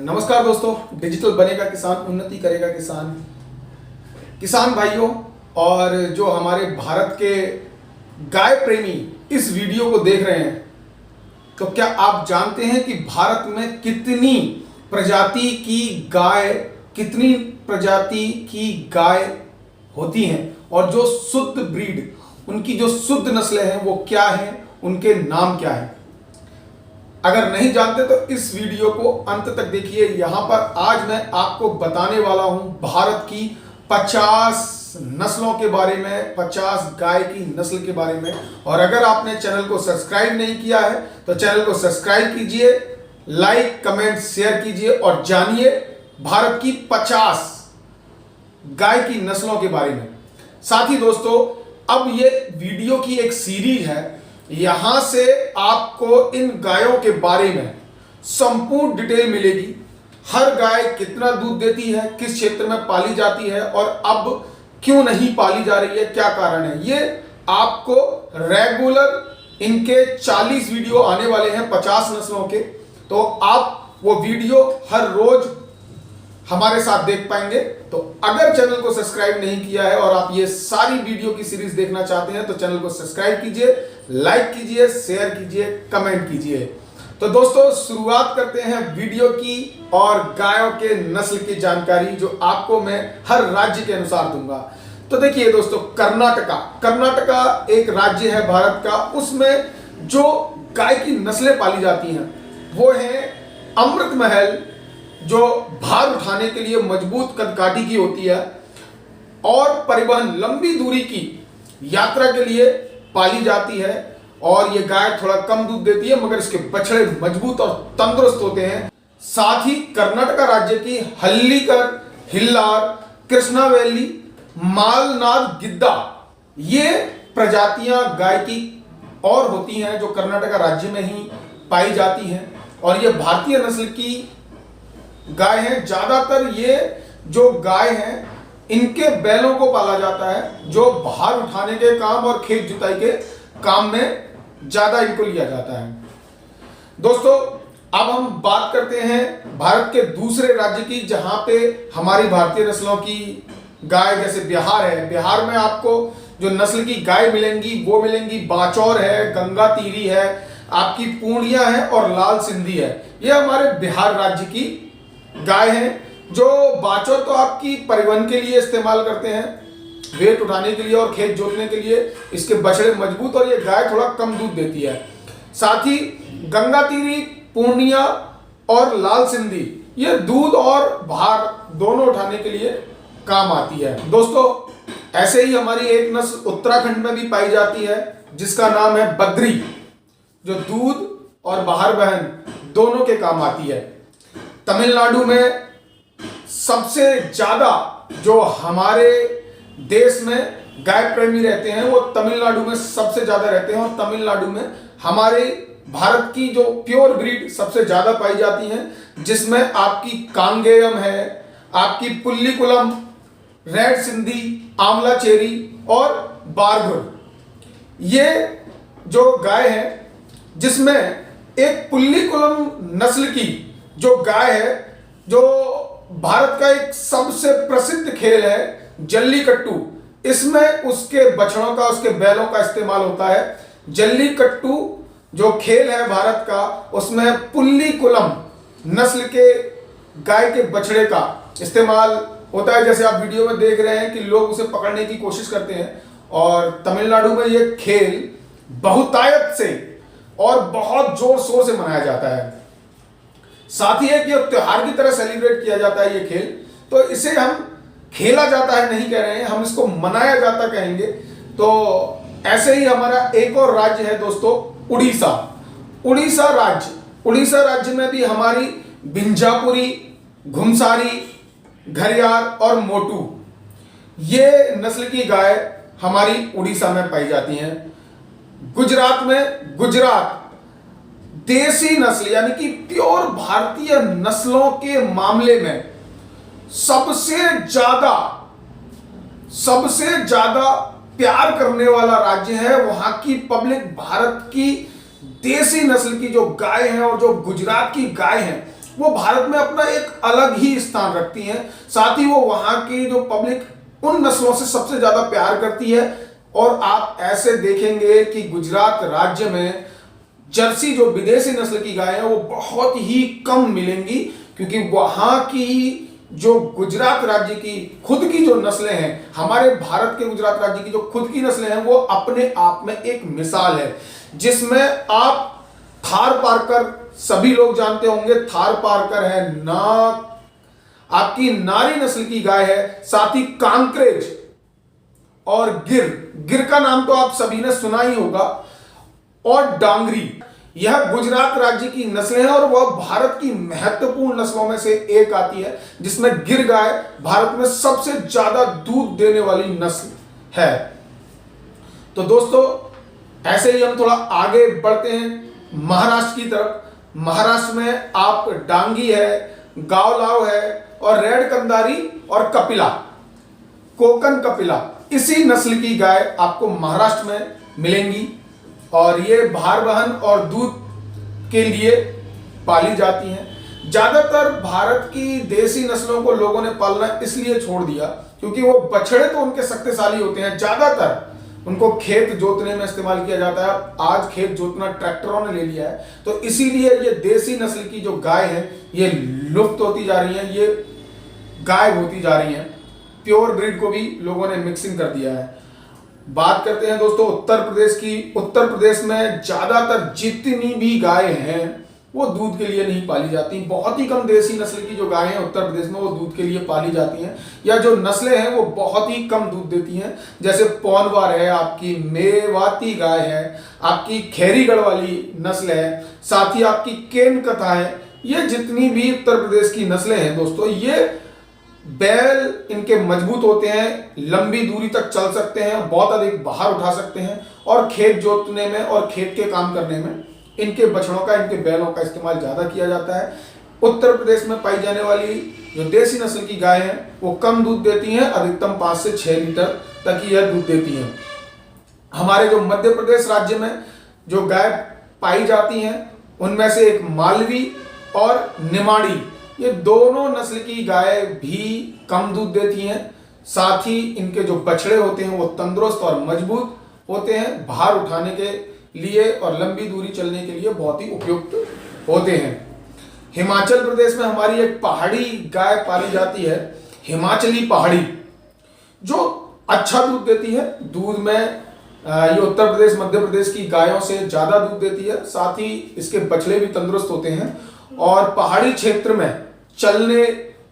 नमस्कार दोस्तों, डिजिटल बनेगा किसान, उन्नति करेगा किसान। किसान भाइयों और जो हमारे भारत के गाय प्रेमी इस वीडियो को देख रहे हैं, तो क्या आप जानते हैं कि भारत में कितनी प्रजाति की गाय होती हैं और जो शुद्ध ब्रीड, उनकी जो शुद्ध नस्लें हैं वो क्या हैं, उनके नाम क्या हैं। अगर नहीं जानते तो इस वीडियो को अंत तक देखिए। यहां पर आज मैं आपको बताने वाला हूं भारत की 50 नस्लों के बारे में, 50 गाय की नस्ल के बारे में। और अगर आपने चैनल को सब्सक्राइब नहीं किया है तो चैनल को सब्सक्राइब कीजिए, लाइक कमेंट शेयर कीजिए और जानिए भारत की 50 गाय की नस्लों के बारे में। साथ ही दोस्तों, अब ये वीडियो की एक सीरीज है, यहां से आपको इन गायों के बारे में संपूर्ण डिटेल मिलेगी। हर गाय कितना दूध देती है, किस क्षेत्र में पाली जाती है और अब क्यों नहीं पाली जा रही है, क्या कारण है, ये आपको रेगुलर इनके 40 वीडियो आने वाले हैं 50 नस्लों के। तो आप वो वीडियो हर रोज हमारे साथ देख पाएंगे। तो अगर चैनल को सब्सक्राइब नहीं किया है और आप ये सारी वीडियो की सीरीज देखना चाहते हैं तो चैनल को सब्सक्राइब कीजिए, लाइक कीजिए, शेयर कीजिए, कमेंट कीजिए। तो दोस्तों, शुरुआत करते हैं वीडियो की और गायों के नस्ल की जानकारी जो आपको मैं हर राज्य के अनुसार दूंगा। तो देखिए दोस्तों, कर्नाटका एक राज्य है भारत का, उसमें जो गाय की नस्लें पाली जाती हैं वो है अमृत महल, जो भार उठाने के लिए मजबूत कदकाठी की होती है और परिवहन लंबी दूरी की यात्रा के लिए पाली जाती है। और ये गाय थोड़ा कम दूध देती है मगर इसके बछड़े मजबूत और तंदुरुस्त होते हैं। साथ ही कर्नाटका राज्य की हल्लीकर, हिल्लार, कृष्णावैली, मालनाद गिद्दा, ये प्रजातियां गाय की और होती हैं जो कर्नाटका राज्य में ही पाई जाती हैं। और ये भारतीय नस्ल की गाय हैं। ज्यादातर ये जो गाय हैं इनके बैलों को पाला जाता है, जो भार उठाने के काम और खेत जुताई के काम में ज्यादा इनको लिया जाता है। दोस्तों, अब हम बात करते हैं भारत के दूसरे राज्य की, जहां पे हमारी भारतीय नस्लों की गाय, जैसे बिहार है। बिहार में आपको जो नस्ल की गाय मिलेंगी वो मिलेंगी बाचौर है, गंगा तीरी है, आपकी पूर्णिया है और लाल सिंधी है। ये हमारे बिहार राज्य की गाय हैं। जो बाचौर तो आपकी परिवहन के लिए इस्तेमाल करते हैं, वेट उठाने के लिए और खेत जोतने के लिए। इसके बछड़े मजबूत और ये गाय थोड़ा कम दूध देती है। साथ ही गंगा तीरी, पूर्णिया और लाल सिंधी, ये दूध और भार दोनों उठाने के लिए काम आती है। दोस्तों, ऐसे ही हमारी एक नस्ल उत्तराखंड में भी पाई जाती है जिसका नाम है बद्री, जो दूध और भार वहन दोनों के काम आती है। तमिलनाडु में सबसे ज्यादा जो हमारे देश में गाय प्रेमी रहते हैं वो तमिलनाडु में सबसे ज्यादा रहते हैं। और तमिलनाडु में हमारे भारत की जो प्योर ब्रीड सबसे ज्यादा पाई जाती हैं, जिसमें आपकी कांगेयम है, आपकी पुल्लीकुलम, रेड सिंधी, आंवला चेरी और बारगुर। ये जो गाय है, जिसमें एक पुल्लीकुलम नस्ल की जो गाय है, जो भारत का एक सबसे प्रसिद्ध खेल है जल्लीकट्टू, इसमें उसके बछड़ों का, उसके बैलों का इस्तेमाल होता है। जल्लीकट्टू जो खेल है भारत का, उसमें पुल्लीकुलम नस्ल के गाय के बछड़े का इस्तेमाल होता है। जैसे आप वीडियो में देख रहे हैं कि लोग उसे पकड़ने की कोशिश करते हैं। और तमिलनाडु में ये खेल बहुतायत से और बहुत जोर शोर से मनाया जाता है। साथ ही है कि त्योहार की तरह सेलिब्रेट किया जाता है ये खेल। तो इसे हम खेला जाता है नहीं कह रहे हैं, हम इसको मनाया जाता कहेंगे। तो ऐसे ही हमारा एक और राज्य है दोस्तों, उड़ीसा। उड़ीसा राज्य में भी हमारी बिंजापुरी, घुमसारी, घरियार और मोटू, ये नस्ल की गाय हमारी उड़ीसा में पाई जाती हैं। गुजरात देसी नस्ल यानी कि प्योर भारतीय नस्लों के मामले में सबसे ज्यादा प्यार करने वाला राज्य है। वहां की पब्लिक भारत की देसी नस्ल की जो गाय है और जो गुजरात की गाय है वो भारत में अपना एक अलग ही स्थान रखती हैं। साथ ही वो वहां की जो पब्लिक उन नस्लों से सबसे ज्यादा प्यार करती है। और आप ऐसे देखेंगे कि गुजरात राज्य में जर्सी जो विदेशी नस्ल की गाय है वो बहुत ही कम मिलेंगी, क्योंकि वहां की जो गुजरात राज्य की खुद की जो नस्लें हैं, हमारे भारत के गुजरात राज्य की जो खुद की नस्लें हैं, वो अपने आप में एक मिसाल है। जिसमें आप थार पारकर सभी लोग जानते होंगे, थार पारकर है ना, आपकी नारी नस्ल की गाय है। साथ ही कांकरेज और गिर का नाम तो आप सभी ने सुना ही होगा, और डांगरी, यह गुजरात राज्य की नस्लें हैं और वह भारत की महत्वपूर्ण नस्लों में से एक आती है, जिसमें गिर गाय भारत में सबसे ज्यादा दूध देने वाली नस्ल है। तो दोस्तों, ऐसे ही हम थोड़ा आगे बढ़ते हैं महाराष्ट्र की तरफ। महाराष्ट्र में आप डांगी है, गावलाव है, और रेड कंदारी और कपिला, कोकन कपिला, इसी नस्ल की गाय आपको महाराष्ट्र में मिलेंगी। और ये भार वहन और दूध के लिए पाली जाती हैं। ज्यादातर भारत की देसी नस्लों को लोगों ने पालना इसलिए छोड़ दिया क्योंकि वो बछड़े तो उनके शक्तिशाली होते हैं, ज्यादातर उनको खेत जोतने में इस्तेमाल किया जाता है। आज खेत जोतना ट्रैक्टरों ने ले लिया है, तो इसीलिए ये देसी नस्ल की जो गाय है ये लुप्त होती जा रही है, ये गायब होती जा रही है। प्योर ब्रीड को भी लोगों ने मिक्सिंग कर दिया है। बात करते हैं दोस्तों उत्तर प्रदेश की। उत्तर प्रदेश में ज्यादातर जितनी भी गाय हैं वो दूध के लिए नहीं पाली जाती। बहुत ही कम देसी नस्ल की जो गाय हैं उत्तर प्रदेश में वो दूध के लिए पाली जाती हैं, या जो नस्लें हैं वो बहुत ही कम दूध देती हैं। जैसे पौनवार है, आपकी मेवाती गाय है, आपकी खैरीगढ़ वाली नस्ल है, साथ ही आपकी केन कथा है। ये जितनी भी उत्तर प्रदेश की नस्लें हैं दोस्तों, ये बैल इनके मजबूत होते हैं, लंबी दूरी तक चल सकते हैं, बहुत अधिक बाहर उठा सकते हैं, और खेत जोतने में और खेत के काम करने में इनके बछड़ों का, इनके बैलों का इस्तेमाल ज्यादा किया जाता है। उत्तर प्रदेश में पाई जाने वाली जो देसी नस्ल की गाय है वो कम दूध देती हैं, अधिकतम 5 से 6 लीटर तक ही यह दूध देती हैं। हमारे जो मध्य प्रदेश राज्य में जो गाय पाई जाती हैं उनमें से एक मालवी और निमाड़ी, ये दोनों नस्ल की गाय भी कम दूध देती हैं। साथ ही इनके जो बछड़े होते हैं वो तंदुरुस्त और मजबूत होते हैं, भार उठाने के लिए और लंबी दूरी चलने के लिए बहुत ही उपयुक्त होते हैं। हिमाचल प्रदेश में हमारी एक पहाड़ी गाय पाली जाती है, हिमाचली पहाड़ी, जो अच्छा दूध देती है। दूध में ये उत्तर प्रदेश मध्य प्रदेश की गायों से ज्यादा दूध देती है। साथ ही इसके बछड़े भी तंदुरुस्त होते हैं, और पहाड़ी क्षेत्र में चलने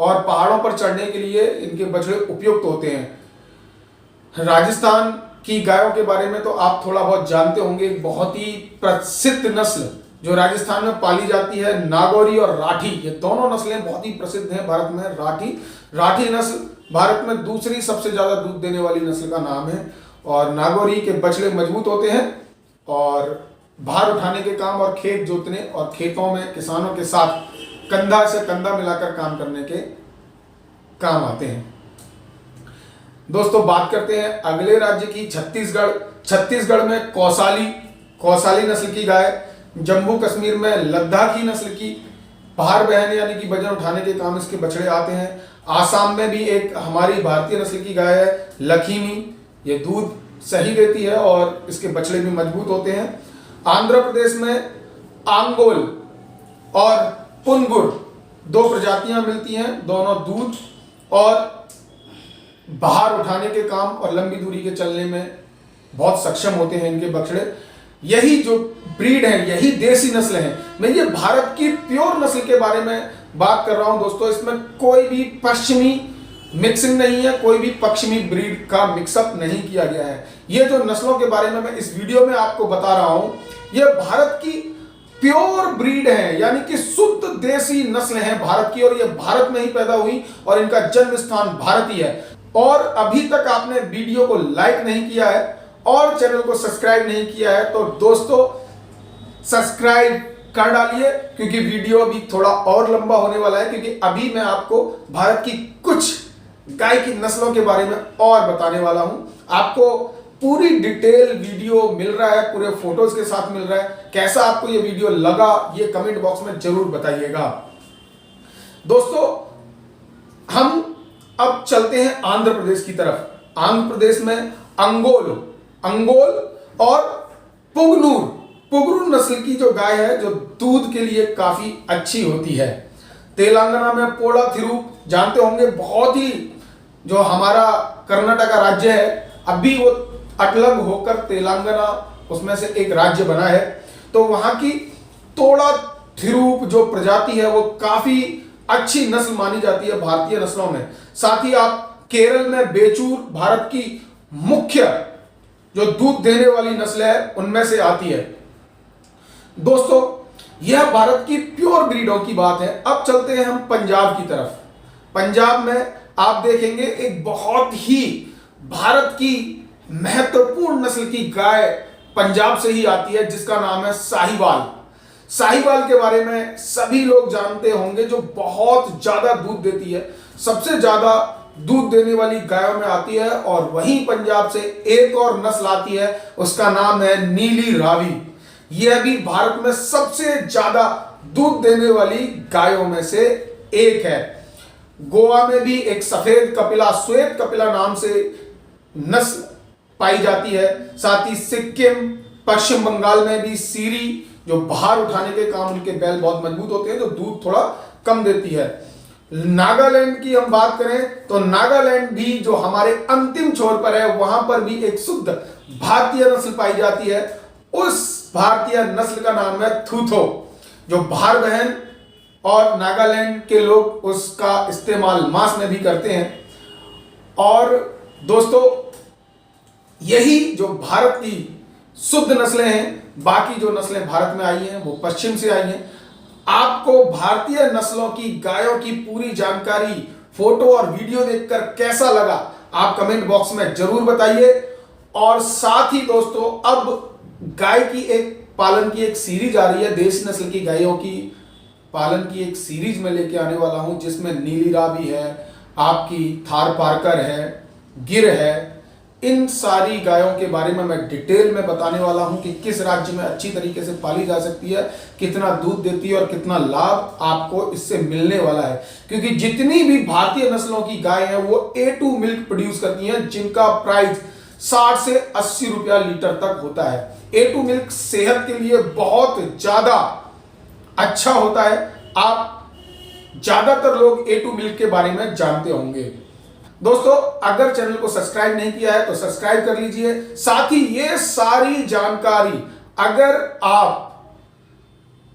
और पहाड़ों पर चढ़ने के लिए इनके बछड़े उपयुक्त होते हैं। राजस्थान की गायों के बारे में तो आप थोड़ा बहुत जानते होंगे। एक बहुत ही प्रसिद्ध नस्ल जो राजस्थान में पाली जाती है, नागौरी और राठी, ये दोनों नस्लें बहुत ही प्रसिद्ध हैं भारत में। राठी नस्ल भारत में दूसरी सबसे ज्यादा दूध देने वाली नस्ल का नाम है, और नागौरी के बछड़े मजबूत होते हैं और भार उठाने के काम और खेत जोतने और खेतों में किसानों के साथ कंधा से कंधा मिलाकर काम करने के काम आते हैं। दोस्तों, बात करते हैं अगले राज्य की, छत्तीसगढ़। छत्तीसगढ़ में कौसाली नस्ल की गाय, जम्मू कश्मीर में लद्दाखी नस्ल की, भार बहने यानी कि वजन उठाने के काम इसके बछड़े आते हैं। आसाम में भी एक हमारी भारतीय नस्ल की गाय है लखीमी, ये दूध सही देती है और इसके बछड़े भी मजबूत होते हैं। आंध्र प्रदेश में आंगोल और पुनगुर दो प्रजातियां मिलती हैं, दोनों दूध और भार उठाने के काम और लंबी दूरी के चलने में बहुत सक्षम होते हैं इनके बछड़े। यही जो ब्रीड है, यही देसी नस्ल है। मैं ये भारत की प्योर नस्ल के बारे में बात कर रहा हूं दोस्तों, इसमें कोई भी पश्चिमी मिक्सिंग नहीं है, कोई भी पश्चिमी ब्रीड का मिक्सअप नहीं किया गया है। ये जो नस्लों के बारे में मैं इस वीडियो में आपको बता रहा हूं, ये भारत की प्योर ब्रीड है, यानी कि शुद्ध देसी नस्ल है भारत की, और ये भारत में ही पैदा हुई और इनका जन्म स्थान भारत ही है। और अभी तक आपने वीडियो को लाइक नहीं किया है और चैनल को सब्सक्राइब नहीं किया है तो दोस्तों सब्सक्राइब कर डालिए, क्योंकि वीडियो अभी थोड़ा और लंबा होने वाला है, क्योंकि अभी मैं आपको भारत की कुछ गाय की नस्लों के बारे में और बताने वाला हूं। आपको पूरी डिटेल वीडियो मिल रहा है, पूरे फोटोज के साथ मिल रहा है। कैसा आपको ये वीडियो लगा ये कमेंट बॉक्स में जरूर बताइएगा। दोस्तों, हम अब चलते हैं आंध्र प्रदेश की तरफ। आंध्र प्रदेश में अंगोल और पुगनूर नस्ल की जो गाय है, जो दूध के लिए काफी अच्छी होती है। तेलंगाना में पोड़ा थिरुप जानते होंगे, बहुत ही जो हमारा कर्नाटक का राज्य है, अभी वो अलग होकर तेलंगाना उसमें से एक राज्य बना है। तो वहां की तोड़ा थिरुप जो प्रजाति है वो काफी अच्छी नस्ल मानी जाती है भारतीय नस्लों में। साथ ही आप केरल में बेचूर भारत की मुख्य जो दूध देने वाली नस्ल है उनमें से आती है। दोस्तों, यह भारत की प्योर ब्रीडों की बात है। अब चलते हैं हम पंजाब की तरफ। पंजाब में आप देखेंगे एक बहुत ही भारत की महत्वपूर्ण नस्ल की गाय पंजाब से ही आती है, जिसका नाम है साहिवाल। साहिवाल के बारे में सभी लोग जानते होंगे, जो बहुत ज्यादा दूध देती है, सबसे ज्यादा दूध देने वाली गायों में आती है। और वहीं पंजाब से एक और नस्ल आती है, उसका नाम है नीली रावी। यह भी भारत में सबसे ज्यादा दूध देने वाली गायों में से एक है। गोवा में भी एक सफेद कपिला, श्वेत कपिला नाम से नस्ल पाई जाती है। साथ ही सिक्किम, पश्चिम बंगाल में भी सीरी, जो भार उठाने के काम, उनके बैल बहुत मजबूत होते हैं, जो दूध थोड़ा कम देती है। नागालैंड की हम बात करें तो नागालैंड भी जो हमारे अंतिम छोर पर है, वहां पर भी एक शुद्ध भारतीय नस्ल पाई जाती है। उस भारतीय नस्ल का नाम है थूथो, जो भार बहन और नागालैंड के लोग उसका इस्तेमाल मांस में भी करते हैं। और दोस्तों, यही जो भारत की शुद्ध नस्लें हैं, बाकी जो नस्लें भारत में आई हैं वो पश्चिम से आई हैं। आपको भारतीय नस्लों की गायों की पूरी जानकारी फोटो और वीडियो देखकर कैसा लगा, आप कमेंट बॉक्स में जरूर बताइए। और साथ ही दोस्तों, अब गाय की पालन की एक सीरीज आ रही है, देसी नस्ल की गायों की पालन की एक सीरीज में लेके आने वाला हूं, जिसमें नीली रावी है, आपकी थार पारकर है, गिर है। इन सारी गायों के बारे में मैं डिटेल में बताने वाला हूं कि किस राज्य में अच्छी तरीके से पाली जा सकती है, कितना दूध देती है और कितना लाभ आपको इससे मिलने वाला है। क्योंकि जितनी भी भारतीय नस्लों की गाय है वो A2 मिल्क प्रोड्यूस करती हैं, जिनका प्राइस 60 से 80 रुपया लीटर तक होता है। A2 मिल्क सेहत के लिए बहुत ज्यादा अच्छा होता है। आप ज्यादातर लोग A2 मिल्क के बारे में जानते होंगे। दोस्तों, अगर चैनल को सब्सक्राइब नहीं किया है तो सब्सक्राइब कर लीजिए। साथ ही ये सारी जानकारी अगर आप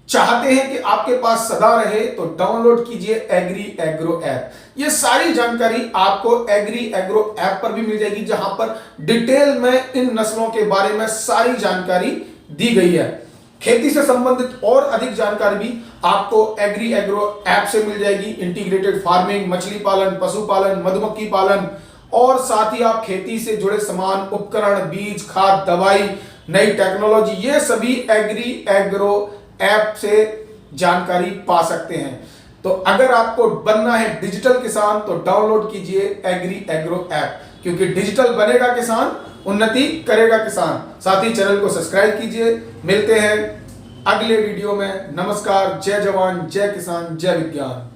चाहते हैं कि आपके पास सदा रहे तो डाउनलोड कीजिए एग्री एग्रो ऐप। ये सारी जानकारी आपको एग्री एग्रो ऐप पर भी मिल जाएगी, जहां पर डिटेल में इन नस्लों के बारे में सारी जानकारी दी गई है। खेती से संबंधित और अधिक जानकारी भी आपको एग्री एग्रो ऐप से मिल जाएगी। इंटीग्रेटेड फार्मिंग, मछली पालन, पशुपालन, मधुमक्खी पालन और साथ ही आप खेती से जुड़े सामान, उपकरण, बीज, खाद, दवाई, नई टेक्नोलॉजी, ये सभी एग्री एग्रो ऐप से जानकारी पा सकते हैं। तो अगर आपको बनना है डिजिटल किसान तो डाउनलोड कीजिए एग्री एग्रो ऐप, क्योंकि डिजिटल बनेगा किसान, उन्नति करेगा किसान। साथ ही चैनल को सब्सक्राइब कीजिए। मिलते हैं अगले वीडियो में। नमस्कार, जय जवान, जय किसान, जय विज्ञान।